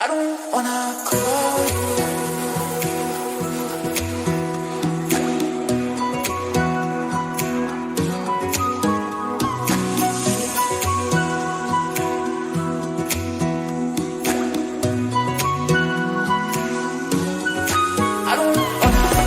don't wanna call you. I don't wanna call you. I don't wanna call you.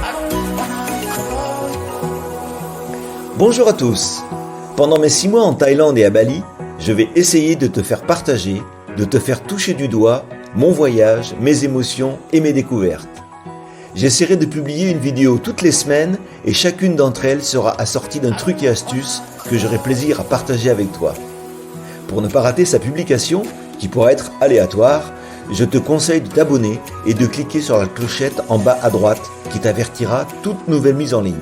I don't wanna call you. Bonjour à tous. Pendant mes 6 mois en Thaïlande et à Bali, je vais essayer de te faire partager, de te faire toucher du doigt mon voyage, mes émotions et mes découvertes. J'essaierai de publier une vidéo toutes les semaines et chacune d'entre elles sera assortie d'un truc et astuce que j'aurai plaisir à partager avec toi. Pour ne pas rater sa publication, qui pourra être aléatoire, je te conseille de t'abonner et de cliquer sur la clochette en bas à droite qui t'avertira toute nouvelle mise en ligne.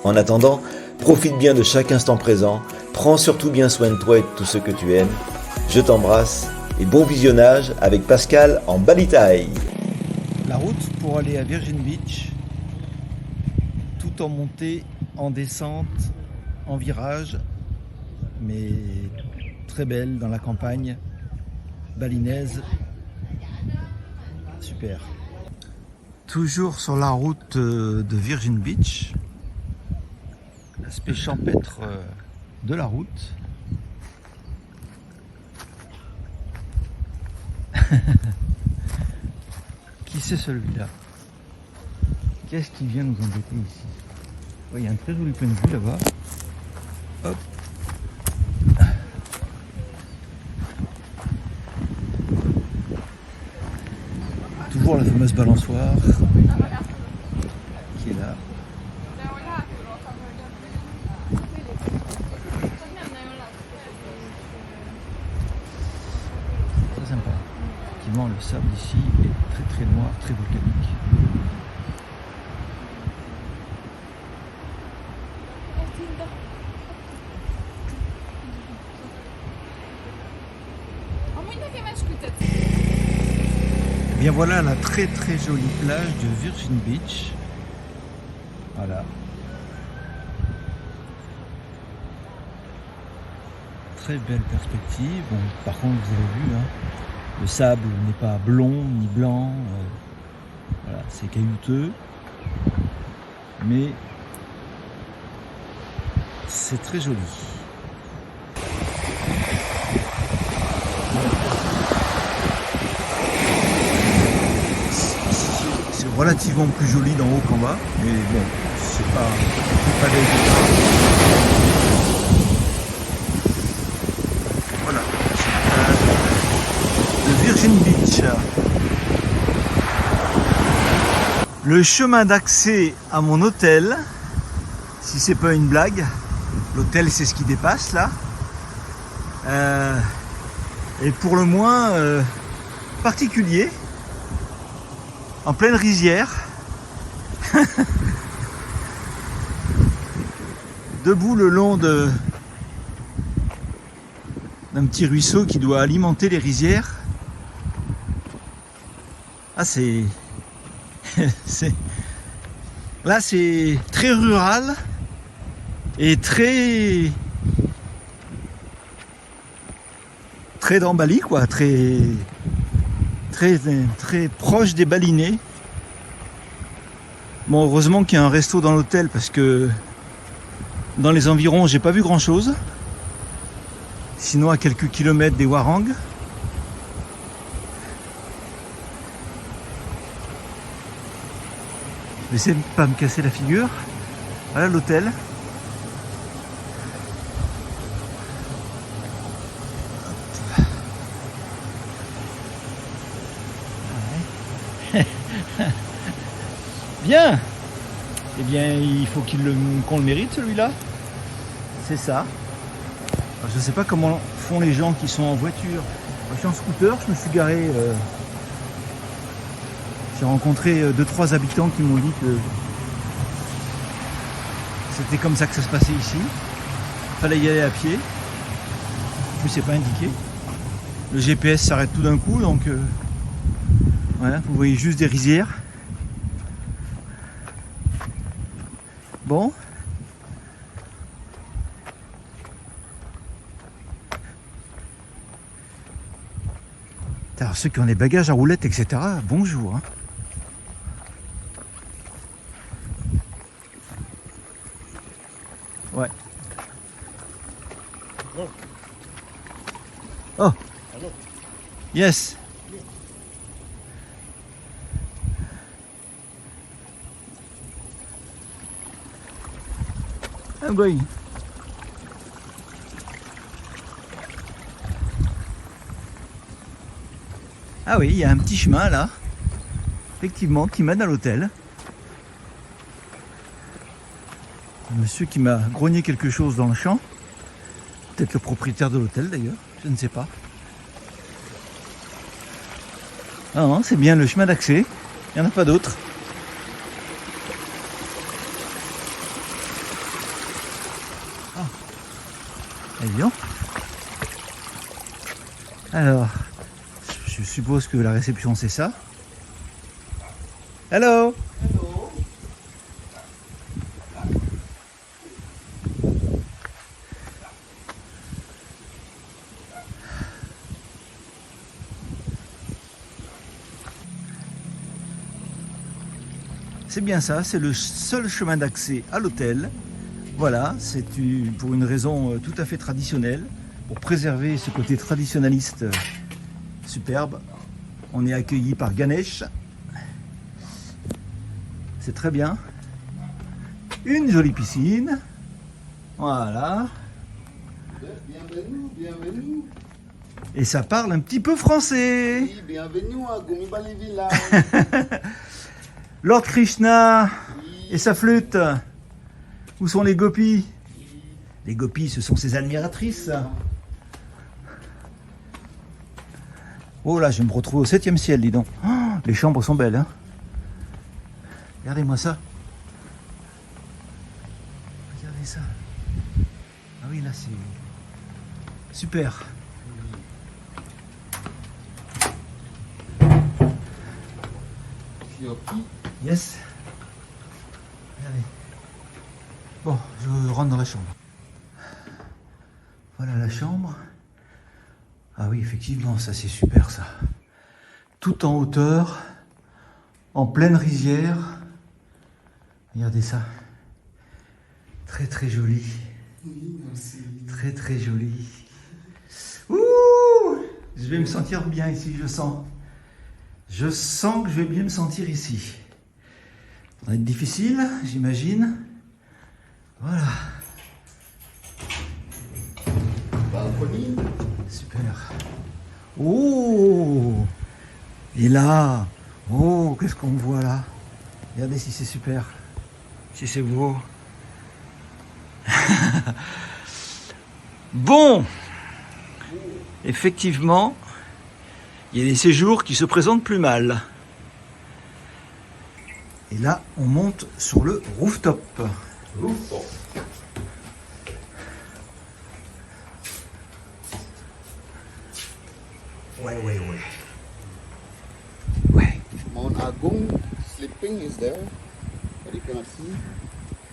En attendant, profite bien de chaque instant présent, prends surtout bien soin de toi et de tous ceux que tu aimes. Je t'embrasse et bon visionnage avec Pascal en Bali Thaï. La route pour aller à Virgin Beach, tout en montée, en descente, en virage, mais très belle dans la campagne balinaise. Super. Toujours sur la route de Virgin Beach, l'aspect champêtre de la route. Qui c'est celui-là? Qu'est-ce qui vient nous embêter ici? Il y a un très joli point de vue là-bas. Hop. Toujours la fameuse balançoire qui est là. Très sympa. Effectivement, le sable ici est très très noir, très volcanique. Et bien voilà la très très jolie plage de Virgin Beach. Voilà. Très belle perspective. Bon, par contre, vous avez vu, hein, le sable n'est pas blond ni blanc. Voilà, c'est caillouteux. Mais c'est très joli. C'est relativement plus joli d'en haut qu'en bas, mais bon, c'est pas dégueu. Voilà, de Virgin Beach. Le chemin d'accès à mon hôtel, si c'est pas une blague, l'hôtel c'est ce qui dépasse là, est pour le moins particulier, en pleine rizière, debout le long d'un petit ruisseau qui doit alimenter les rizières. Ah c'est là c'est très rural et très dans Bali quoi, très proche des balinés. Bon, heureusement qu'il y a un resto dans l'hôtel parce que dans les environs j'ai pas vu grand chose, sinon à quelques kilomètres des Warang. J'essaie de ne pas me casser la figure. Voilà l'hôtel. Bien. Eh bien, il faut qu'on le mérite celui-là. C'est ça. Alors, je ne sais pas comment font les gens qui sont en voiture. Je suis en scooter, je me suis garé. J'ai rencontré 2-3 habitants qui m'ont dit que c'était comme ça que ça se passait ici. Fallait y aller à pied. En plus, c'est pas indiqué. Le GPS s'arrête tout d'un coup, donc voilà, vous voyez juste des rizières. Bon. Alors ceux qui ont les bagages à roulettes, etc., bonjour. Hein. Ouais. Oh. Yes. I'm going. Ah oui, il y a un petit chemin là, effectivement, qui mène à l'hôtel. Un monsieur qui m'a grogné quelque chose dans le champ. Peut-être le propriétaire de l'hôtel d'ailleurs, je ne sais pas. Ah non, c'est bien le chemin d'accès, il n'y en a pas d'autre. Ah, évident. Alors, je suppose que la réception c'est ça. Hello. Hello. C'est bien ça, c'est le seul chemin d'accès à l'hôtel. Voilà, c'est pour une raison tout à fait traditionnelle, pour préserver ce côté traditionnaliste superbe. On est accueilli par Ganesh. C'est très bien. Une jolie piscine. Voilà. Bienvenue, bienvenue. Et ça parle un petit peu français. Oui, bienvenue à Gumibali Village. Lord Krishna Oui. et sa flûte. Où sont les gopis? Les gopis, ce sont ses admiratrices. Oh là, je vais me retrouver au 7e ciel, dis donc. Oh, les chambres sont belles, hein. Regardez-moi ça. Regardez ça. Ah oui, là, c'est super. Yopi. Yes. Regardez. Bon, je rentre dans la chambre. Voilà la chambre. Ah oui, effectivement, ça c'est super ça. Tout en hauteur, en pleine rizière. Regardez ça. Très très joli. Oui, merci. Très très joli. Ouh! Je vais me sentir bien ici, je sens. Je sens que je vais bien me sentir ici. Ça va être difficile, j'imagine. Voilà. Balcony. Super. Oh! Et là, oh, qu'est-ce qu'on voit là? Regardez si c'est super. Si c'est beau. Bon, effectivement, il y a des séjours qui se présentent plus mal. Et là, on monte sur le rooftop. Rooftop. Ouais. Ouais. Mount Agung sleeping is there, but you cannot see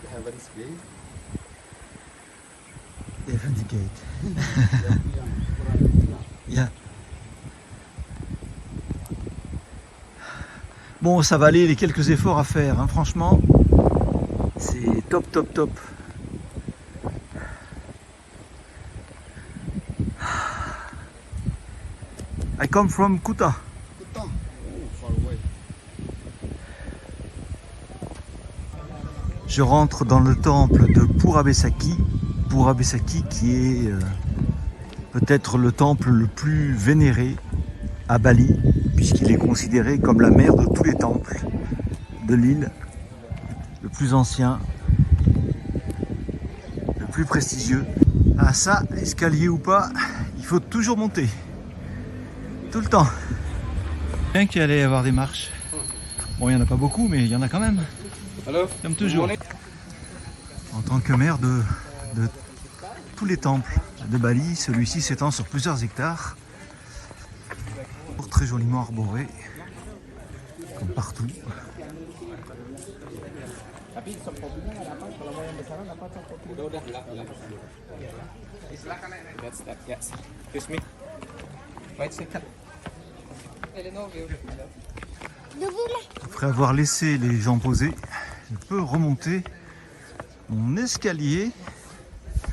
the heavens gate. Heaven's Gate. Yeah. Bon, ça va aller, les quelques efforts à faire, hein. Franchement, c'est top, top, top. I come from Kuta. Kuta. Oh, far away. Je rentre dans le temple de Purabesaki. Purabesaki qui est peut-être le temple le plus vénéré à Bali, puisqu'il est considéré comme la mère de tous les temples de l'île, le plus ancien, le plus prestigieux. Ah ça, escalier ou pas, il faut toujours monter. Tout le temps. Bien qu'il allait y avoir des marches. Bon, il n'y en a pas beaucoup, mais il y en a quand même. Comme toujours. En tant que maire de tous les temples de Bali, celui-ci s'étend sur plusieurs hectares. Très joliment arboré, comme partout. Après avoir laissé les gens poser, je peux remonter mon escalier.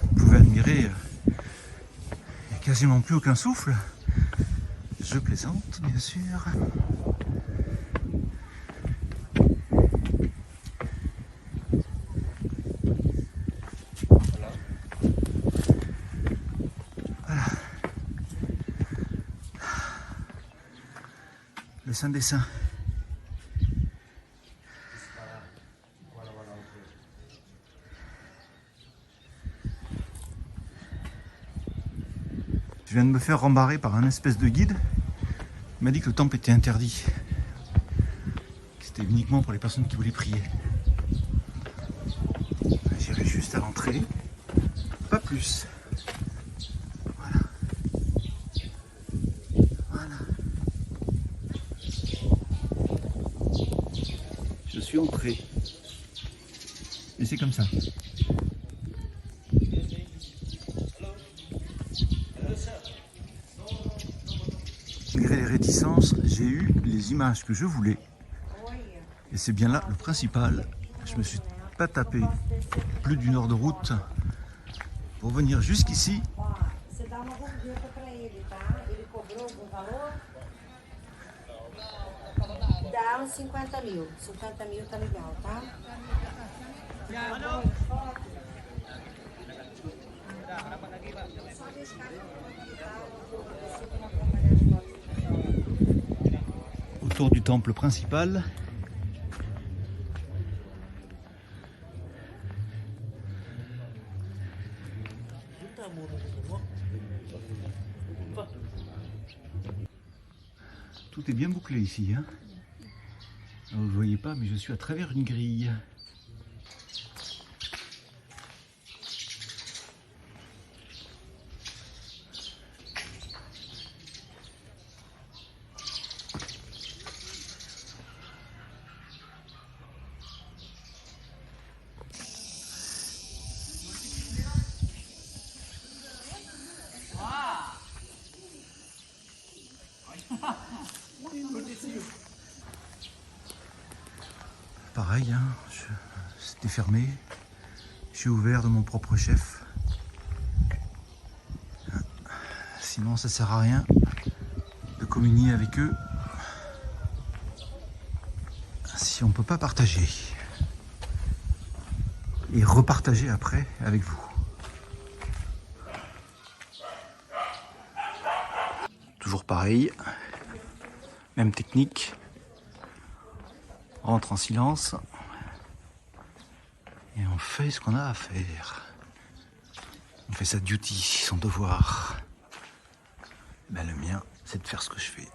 Vous pouvez admirer, il n'y a quasiment plus aucun souffle. Je plaisante, bien sûr. Voilà. Le Saint des Saints. Je viens de me faire rembarrer par un espèce de guide. Il m'a dit que le temple était interdit. Que c'était uniquement pour les personnes qui voulaient prier. J'irai juste à l'entrée. Pas plus. Voilà. Voilà. Je suis entré. Et c'est comme ça. Malgré les réticences, j'ai eu les images que je voulais. Et c'est bien là le principal. Je me suis pas tapé plus d'une heure de route pour venir jusqu'ici. Dá uns 50 mil. 50 mil tá legal, tá? Autour du temple principal. Tout est bien bouclé ici, hein. Alors, vous ne voyez pas, mais je suis à travers une grille. Pareil, hein, c'était fermé. J'ai ouvert de mon propre chef. Sinon, ça sert à rien de communier avec eux si on ne peut pas partager et repartager après avec vous. Toujours pareil, même technique. On rentre en silence et on fait ce qu'on a à faire. On fait sa duty, son devoir. Ben, le mien, c'est de faire ce que je fais.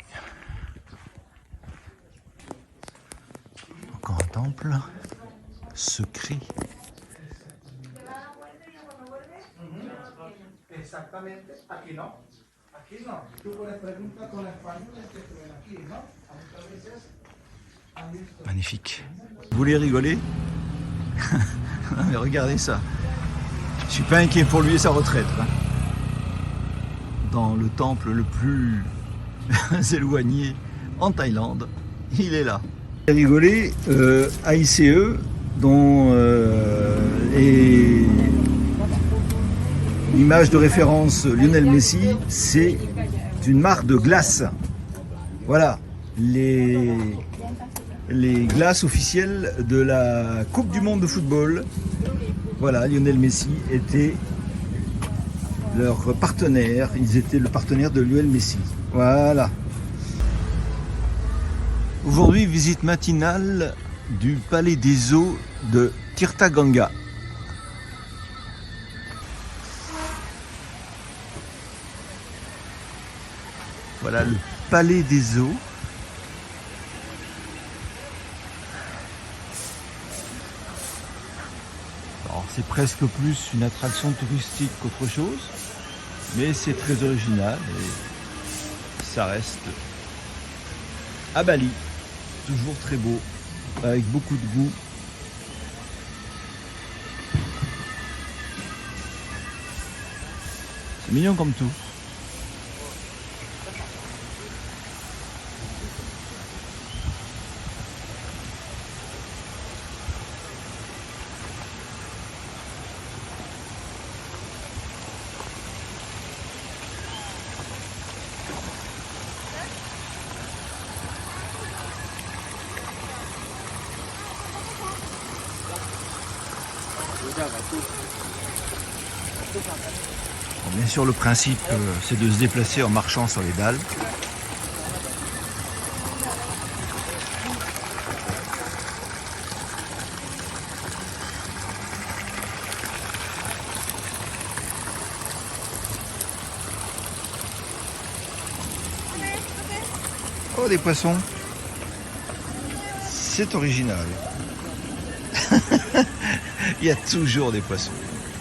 Encore un temple secret. Magnifique. Vous voulez rigoler? Non mais regardez ça. Je suis pas inquiet pour lui et sa retraite. Hein. Dans le temple le plus éloigné en Thaïlande, il est là. Rigoler, AICE, dont est l'image de référence Lionel Messi, c'est une marque de glace. Voilà, les glaces officielles de la Coupe du Monde de football. Voilà, Lionel Messi était leur partenaire. Ils étaient le partenaire de Lionel Messi. Voilà. Aujourd'hui, visite matinale du Palais des Eaux de Tirta Ganga. Voilà le palais des eaux. Alors c'est presque plus une attraction touristique qu'autre chose, mais c'est très original et ça reste à Bali, toujours très beau, avec beaucoup de goût. C'est mignon comme tout. Bon, bien sûr, le principe, c'est de se déplacer en marchant sur les dalles. Oh, des poissons. C'est original. Il y a toujours des poissons.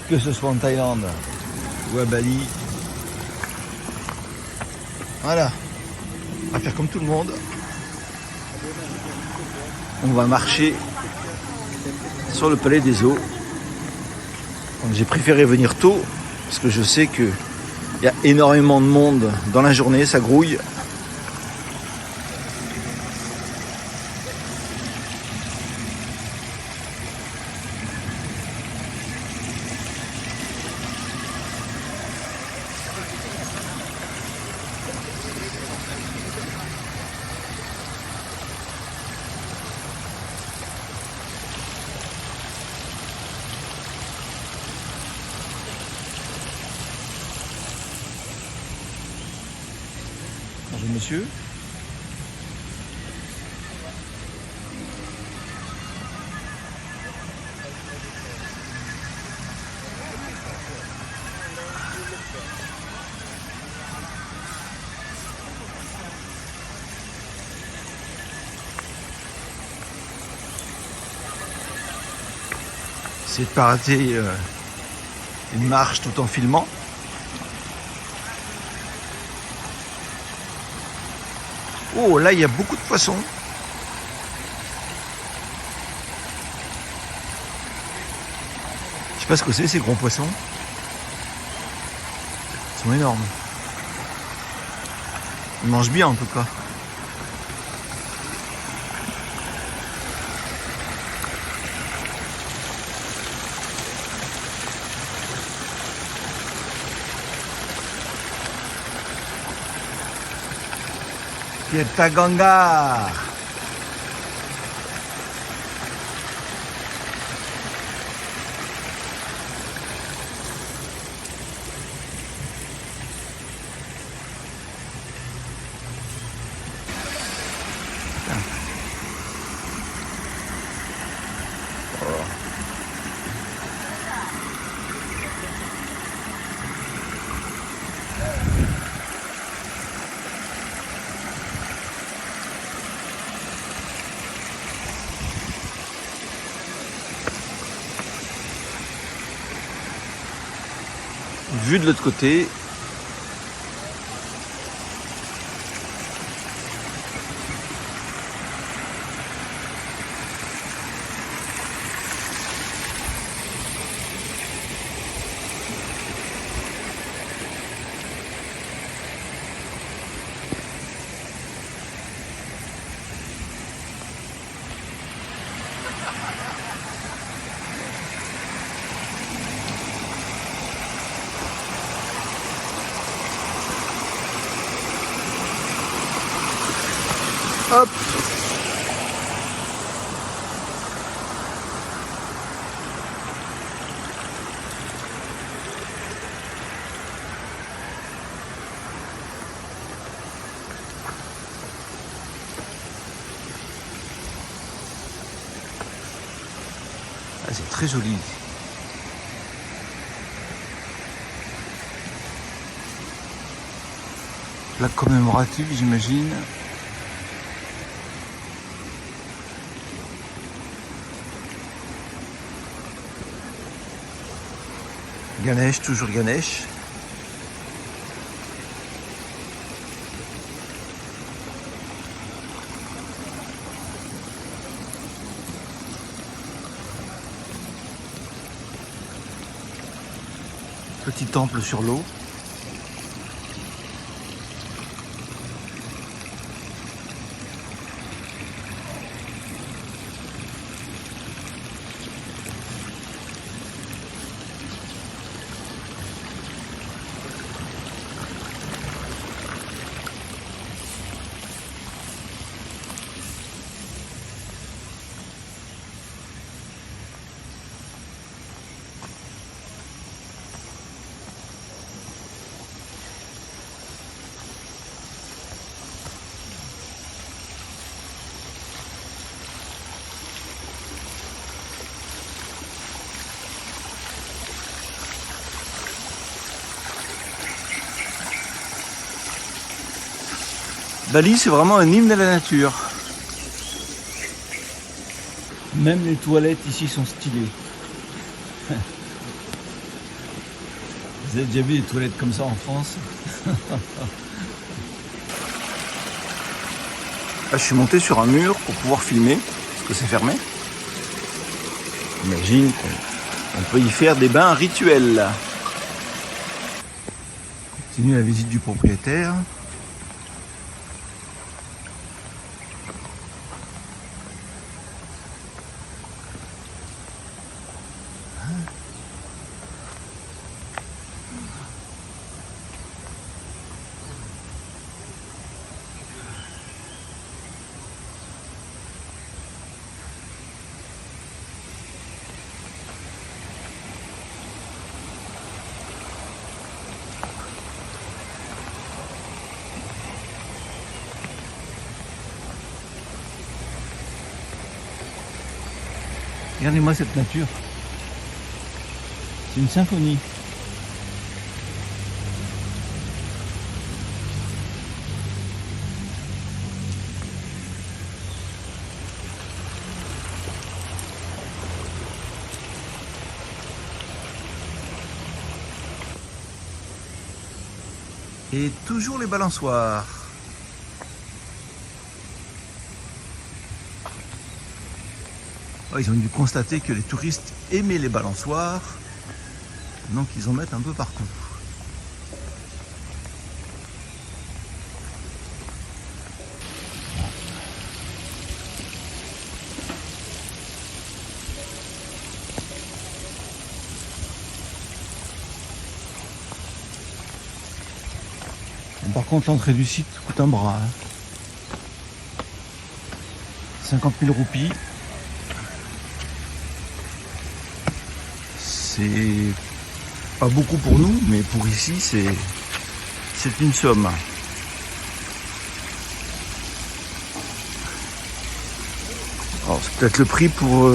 Que ce soit en Thaïlande ou à Bali. Voilà. On va faire comme tout le monde. On va marcher sur le palais des eaux. Donc j'ai préféré venir tôt parce que je sais qu'il y a énormément de monde dans la journée, ça grouille. Bonjour monsieur. C'est de pas rater une marche tout en filmant. Oh, là, il y a beaucoup de poissons. Je sais pas ce que c'est, ces gros poissons. Ils sont énormes. Ils mangent bien, en tout cas. Tirta Ganga. Vu de l'autre côté, hop. Ah, c'est très joli. Plaque commémorative, j'imagine. Ganesh, toujours Ganesh. Petit temple sur l'eau. Bali, c'est vraiment un hymne à la nature. Même les toilettes ici sont stylées. Vous avez déjà vu des toilettes comme ça en France? Là, je suis monté sur un mur pour pouvoir filmer, parce que c'est fermé. J'imagine qu'on peut y faire des bains rituels. On continue la visite du propriétaire. Regardez-moi cette nature. C'est une symphonie. Et toujours les balançoires. Ils ont dû constater que les touristes aimaient les balançoires, donc ils en mettent un peu partout. Par contre, l'entrée du site coûte un bras. 50 000 roupies. C'est pas beaucoup pour nous, mais pour ici, c'est une somme. Alors, c'est peut-être le prix pour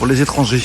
les étrangers.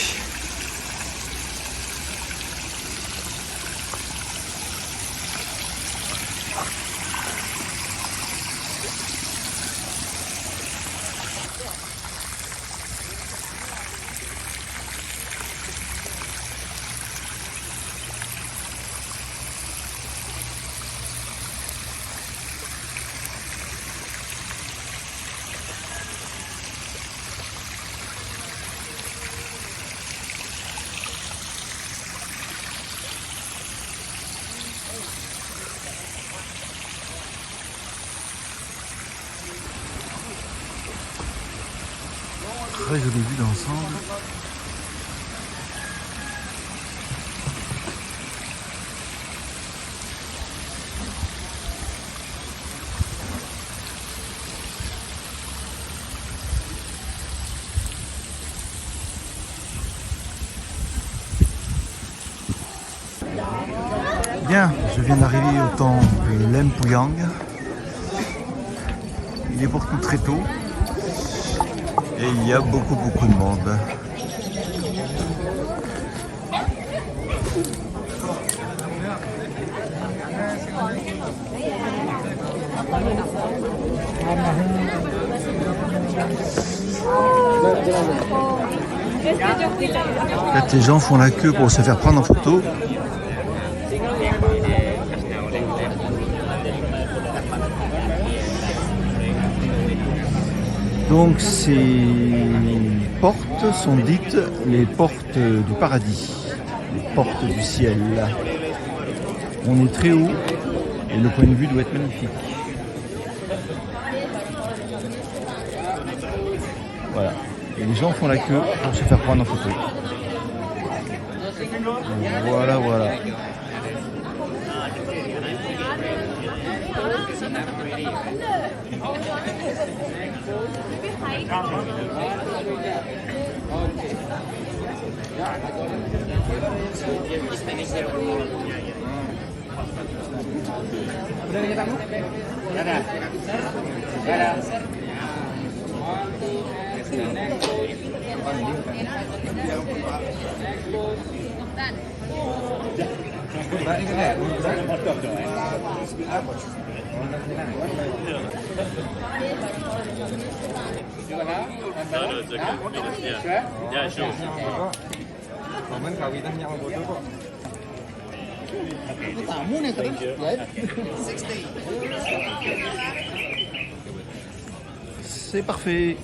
Très jolie vue d'ensemble. Bien, je viens d'arriver au temple Lempuyang. Il est pourtant très tôt. Et il y a beaucoup de monde. En fait, les gens font la queue pour se faire prendre en photo. Donc ces portes sont dites les portes du paradis, les portes du ciel. On est très haut et le point de vue doit être magnifique. Voilà. Et les gens font la queue pour se faire prendre en photo. Voilà, voilà. C'est parfait.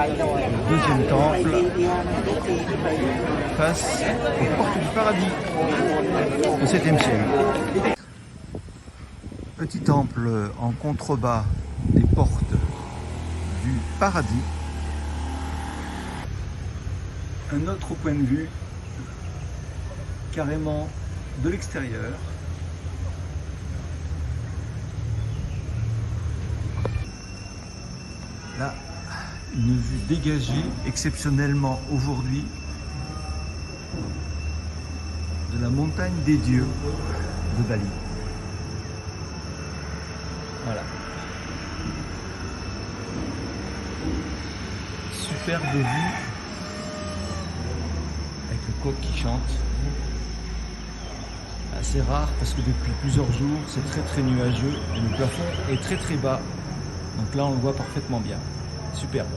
Le deuxième temple face aux portes du paradis au 7e siècle. Petit temple en contrebas des portes du paradis. Un autre point de vue carrément de l'extérieur. Là, une vue dégagée exceptionnellement aujourd'hui de la montagne des dieux de Bali. Voilà. Superbe vue avec le coq qui chante. C'est rare parce que depuis plusieurs jours c'est très nuageux et le plafond est très bas. Donc là on le voit parfaitement bien. Superbe.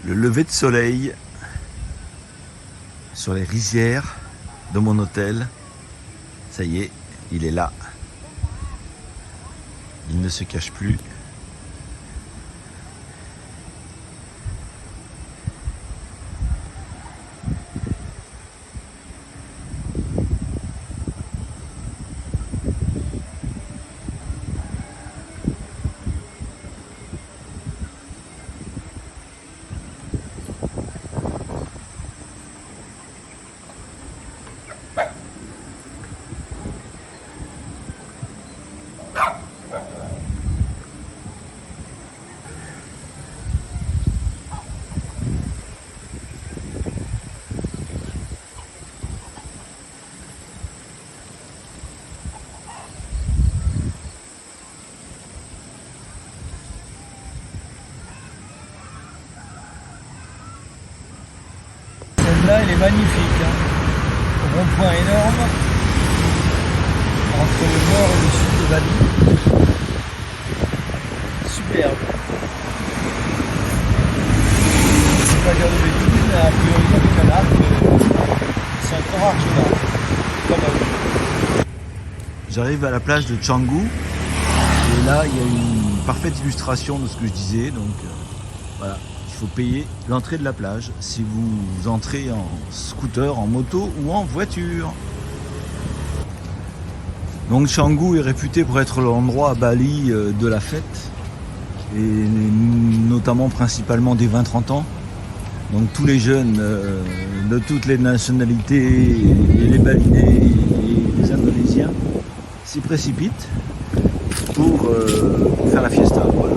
Le lever de soleil sur les rizières de mon hôtel. Ça y est, il est là. Il ne se cache plus. Celle-là, elle est magnifique. Au rond-point énorme entre le nord et le sud de Bali. Superbe. Je ne vais pas dire de bêtises, mais a priori avec un arc, c'est un très rare cheval. Pas mal. J'arrive à la plage de Canggu et là il y a une parfaite illustration de ce que je disais. Donc voilà. Il faut payer l'entrée de la plage si vous entrez en scooter, en moto ou en voiture. Donc Canggu est réputé pour être l'endroit à Bali de la fête, et notamment principalement des 20-30 ans. Donc tous les jeunes de toutes les nationalités, et les Balinais et les Indonésiens s'y précipitent pour faire la fiesta. Voilà.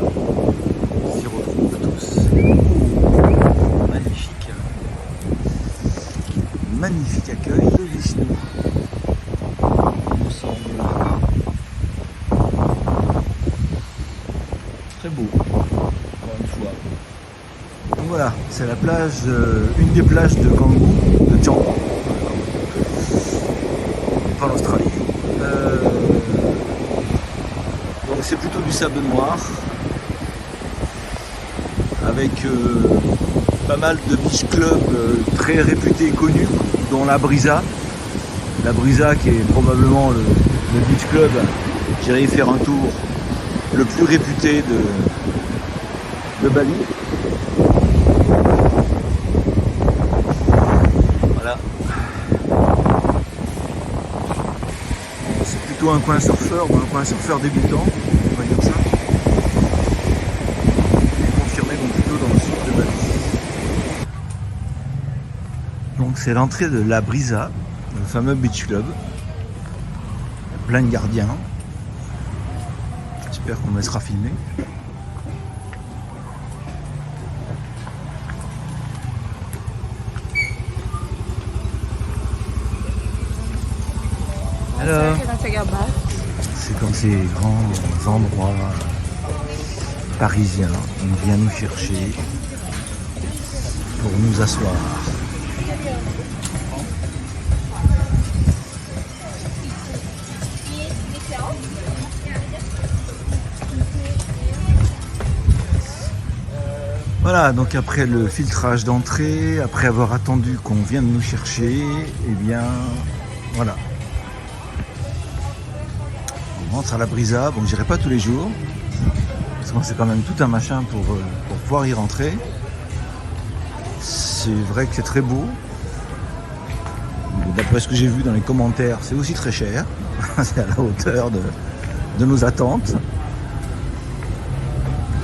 Ils s'y retrouvent tous. Oh, magnifique. Magnifique accueil de Vishnu. Il me semble. Très beau, encore une fois. Donc voilà, c'est la plage, une des plages de Canggu, de Canggu, pas l'Australie. Donc c'est plutôt du sable noir, avec pas mal de beach clubs très réputés et connus, dont la Brisa. La Brisa qui est probablement le beach club, j'irai y faire un tour, le plus réputé de Bali. Voilà. C'est plutôt un coin surfeur, ou un coin surfeur débutant, on va dire ça. Et confirmé donc plutôt dans le sud de Bali. Donc c'est l'entrée de la Brisa, le fameux beach club. Il y a plein de gardiens. J'espère qu'on me laissera filmer. Alors, c'est dans ces grands endroits parisiens, on vient nous chercher pour nous asseoir. Voilà, donc après le filtrage d'entrée, après avoir attendu qu'on vienne nous chercher, eh bien, voilà. On rentre à la Brisa, bon j'irai pas tous les jours, parce que c'est quand même tout un machin pour pouvoir y rentrer. C'est vrai que c'est très beau. D'après ce que j'ai vu dans les commentaires, c'est aussi très cher. C'est à la hauteur de nos attentes.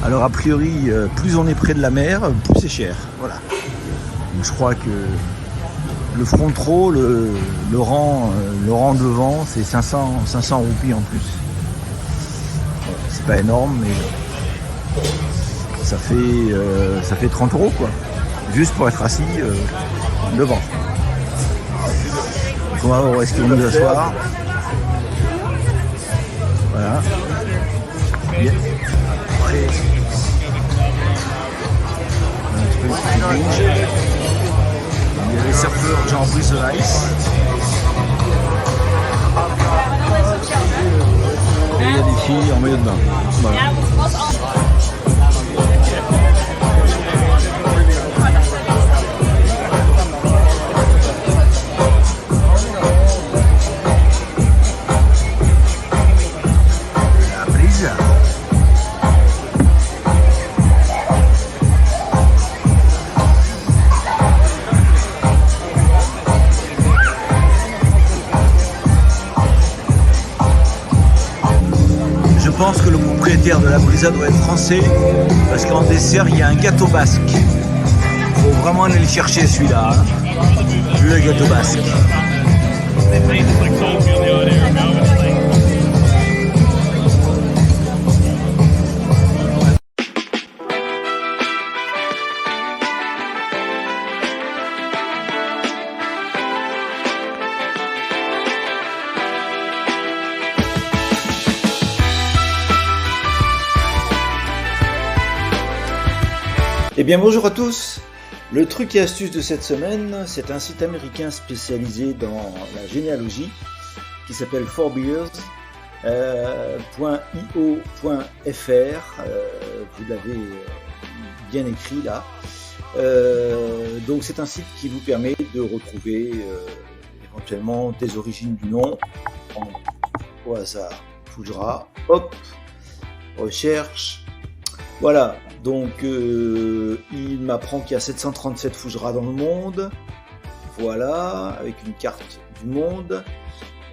Alors a priori, plus on est près de la mer, plus c'est cher. Voilà. Donc, je crois que le front row, le rang devant, c'est 500 roupies en plus. C'est pas énorme, mais ça fait 30 € quoi. Juste pour être assis devant. Donc on va voir où est-ce qu'on nous asseoir. Voilà. Bien. Après, il y a les surfeurs genre Brise de l'Ice. Et il y a des filles en maillot de bain. Voilà. La Brisa. Je pense que le propriétaire de la Brisa doit être français, parce qu'en dessert il y a un gâteau basque. Il faut vraiment aller le chercher celui-là, hein. Le gâteau basque. Eh bien bonjour à tous. Le truc et astuce de cette semaine, c'est un site américain spécialisé dans la généalogie qui s'appelle 4beers.io.fr. Vous l'avez bien écrit là. Donc c'est un site qui vous permet de retrouver éventuellement des origines du nom. Au hasard, Fougera, hop, recherche. Voilà, donc il m'apprend qu'il y a 737 Fougera dans le monde. Voilà, avec une carte du monde.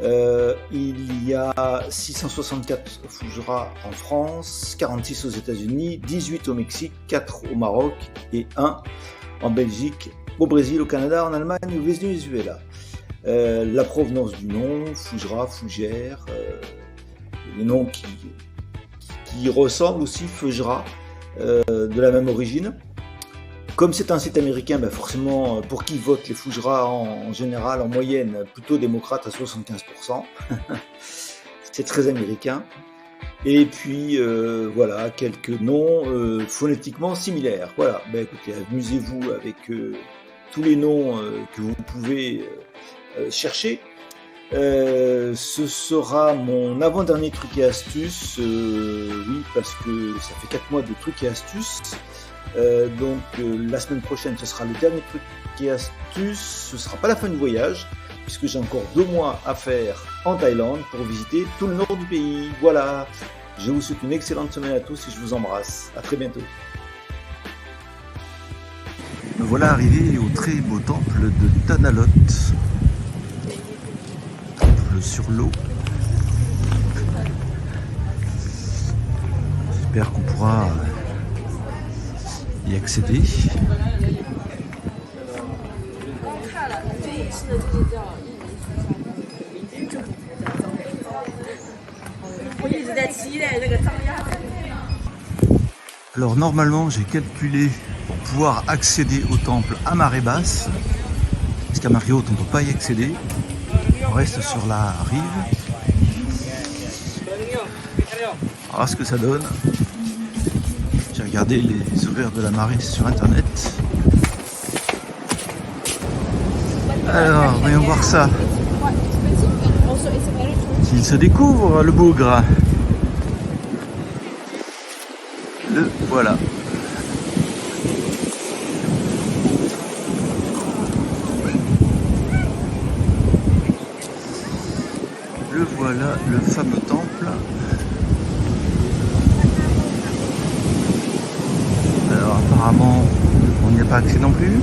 Il y a 664 Fougera en France, 46 aux États-Unis, 18 au Mexique, 4 au Maroc et 1 en Belgique, au Brésil, au Canada, en Allemagne, au Venezuela. La provenance du nom, Fougera, Fougère, les noms qui ressemblent aussi, Feugera, de la même origine. Comme c'est un site américain, ben forcément, pour qui votent les Fougeras en général, en moyenne, plutôt démocrate à 75%. C'est très américain. Et puis, voilà, quelques noms phonétiquement similaires. Voilà, ben écoutez, amusez-vous avec tous les noms que vous pouvez chercher. Ce sera mon avant-dernier truc et astuce, oui, parce que ça fait 4 mois de trucs et astuces. Donc la semaine prochaine, ce sera le dernier truc et astuce. Ce ne sera pas la fin du voyage, puisque j'ai encore 2 mois à faire en Thaïlande pour visiter tout le nord du pays. Voilà, je vous souhaite une excellente semaine à tous et je vous embrasse. À très bientôt. Me voilà arrivé au très beau temple de Tanalot. Temple sur l'eau. J'espère qu'on pourra y accéder. Alors normalement j'ai calculé pour pouvoir accéder au temple à marée basse, parce qu'à marée haute on ne peut pas y accéder, on reste sur la rive. On verra ce que ça donne. J'ai regardé les horaires de la marée sur internet. Alors, voyons voir ça. S'il se découvre, le bougre. Le voilà. Le voilà, le fameux temple. Alors apparemment, on n'y a pas accès non plus.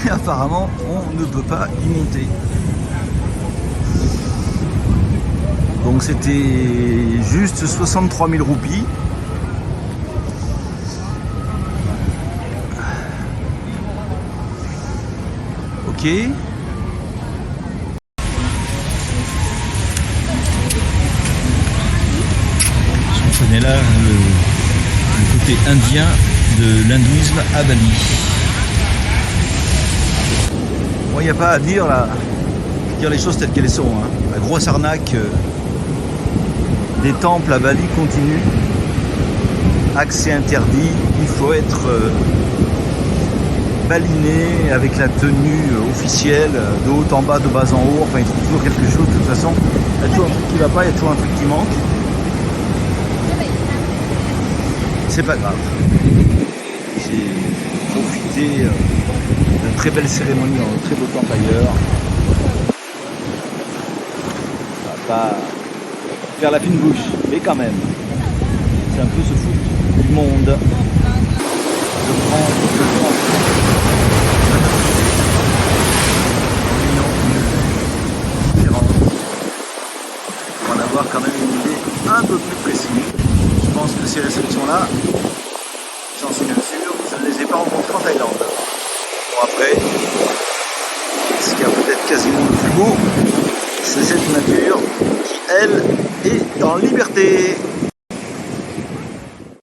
Et apparemment, on ne peut pas y monter. Donc c'était juste 63 000 roupies. Ok. On connaît là le côté indien de l'hindouisme à Bali. Bon, il n'y a pas à dire là, dire les choses telles qu'elles sont. Hein. La grosse arnaque des temples à Bali continue. Accès interdit, il faut être baliné avec la tenue officielle, de haut en bas, de bas en haut. Enfin, il trouve toujours quelque chose. De toute façon, il y a toujours un truc qui va pas, il y a toujours un truc qui manque. C'est pas grave. J'ai profité d'une très belle cérémonie dans un très beau temple ailleurs. Ça va pas faire la fine bouche, mais quand même, c'est un peu se foutre du monde. Je prends. Pour en avoir quand même une idée un peu plus précise. Je pense que ces restrictions-là, j'en suis bien sûr, je ne les ai pas rencontrées en Thaïlande. Bon après, ce qu'il y a peut-être quasiment le plus beau, c'est cette nature qui, elle, est en liberté.